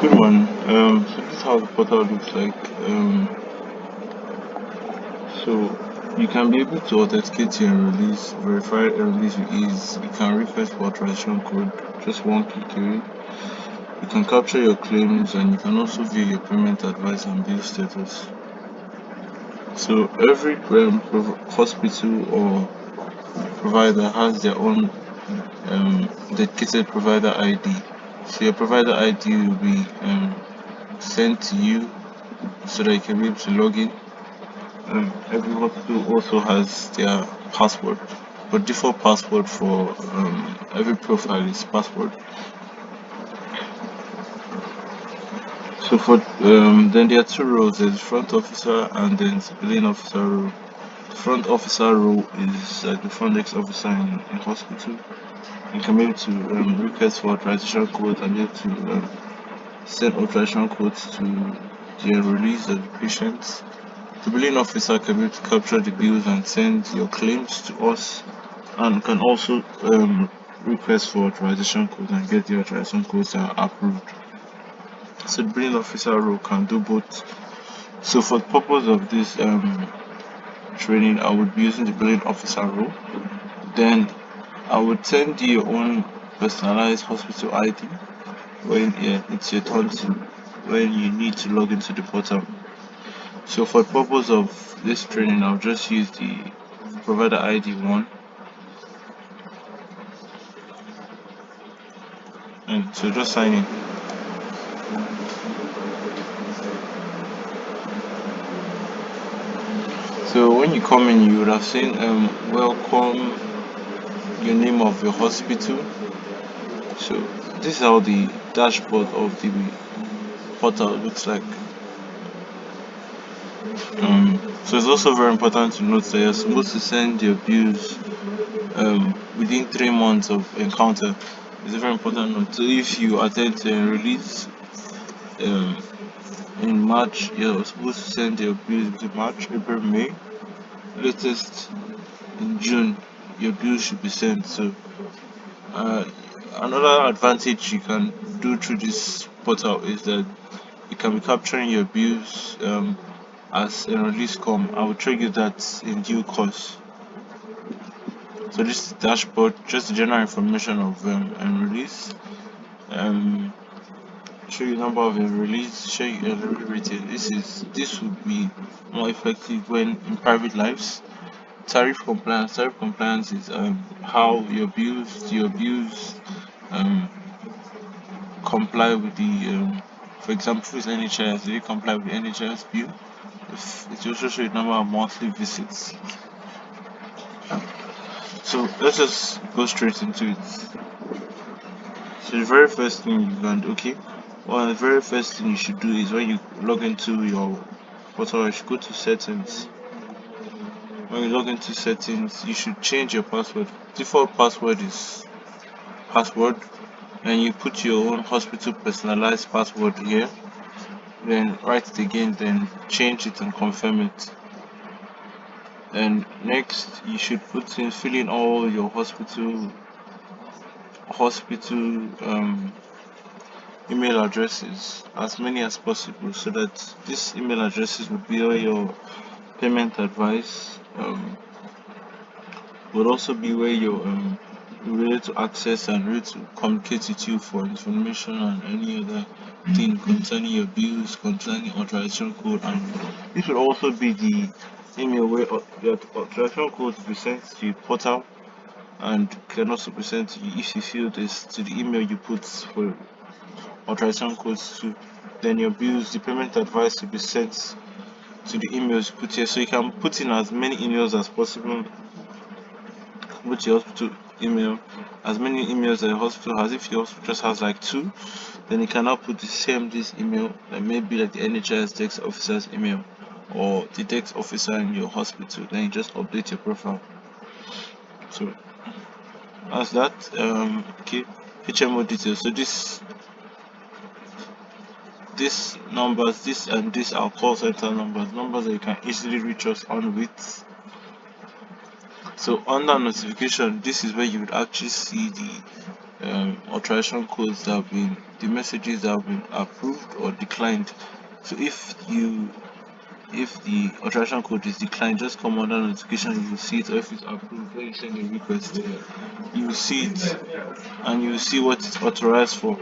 Good one. So this is how the portal looks like. So you can be able to authenticate your release, verify a release with ease. You can request for authorization code, just one click away. You can capture your claims and you can also view your payment advice and bill status. So every hospital or provider has their own dedicated provider ID. So your provider ID will be sent to you so that you can be able to log in. Every hospital also has their password, but default password for every profile is password. So for then there are two roles: there's front officer and then civilian officer role. The front officer role is like the front desk officer in hospital. You can be able to request for authorization code and be able to send authorization codes to the release of the patients. The billing officer can be able to capture the bills and send your claims to us, and can also request for authorization code and get the authorization codes approved. So the billing officer role can do both. So for the purpose of this training, I would be using the billing officer role. Then I would send you your own personalized hospital ID when it's your turn to when you need to log into the portal. So for the purpose of this training, I'll just use the provider ID one, and so just sign in. So when you come in, you would have seen welcome, your name of your hospital. So this is how the dashboard of the portal looks like. So it's also very important to note that you're supposed to send your bills within 3 months of encounter. It's a very important note. So if you attend to a release um, in March, you're supposed to send your bills within March, April, May. Latest in June, your bills should be sent. So uh, another advantage you can do through this portal is that you can be capturing your bills as a release come. I will trigger that in due course. So this is the dashboard, just the general information of release. Um, Show you number of release, show you rating. This would be more effective when in private lives. Tariff compliance. Tariff compliance is how your bills um comply with the for example with NHS, they comply with the NHS bill. It also show you number of monthly visits. So let's just go straight into it. So the very first thing you can do, okay, well, the very first thing you should do is when you log into your portal, you should go to settings. When you log into settings, you should change your password. Default password is password, and you put your own hospital personalized password here. Then write it again, then change it and confirm it. And next, you should fill in all your hospital email addresses, as many as possible, so that these email addresses would be all your payment advice, would also be where you're able to access and able to communicate with you for information and any other thing concerning your bills, concerning authorization code, and this will also be the email where your authorization code will be sent to your portal, and can also be sent to you if you feel this to the email you put for authorization codes to. Then your bills, the payment advice will be sent to the emails you put here. So you can put in as many emails as possible. Put your hospital email, as many emails that the hospital has. If your hospital just has like two, then you cannot put the same this email, like maybe like the NHS tax officer's email or the tax officer in your hospital. Then you just update your profile. So as that, okay, HMO details. So this numbers, this and this are call center numbers that you can easily reach us on with. So under notification, this is where you would actually see the authorization codes that have been the messages that have been approved or declined. So if the authorization code is declined, just come under notification, you will see it, or if it's approved when you send a request, you will see it and you will see what it's authorized for.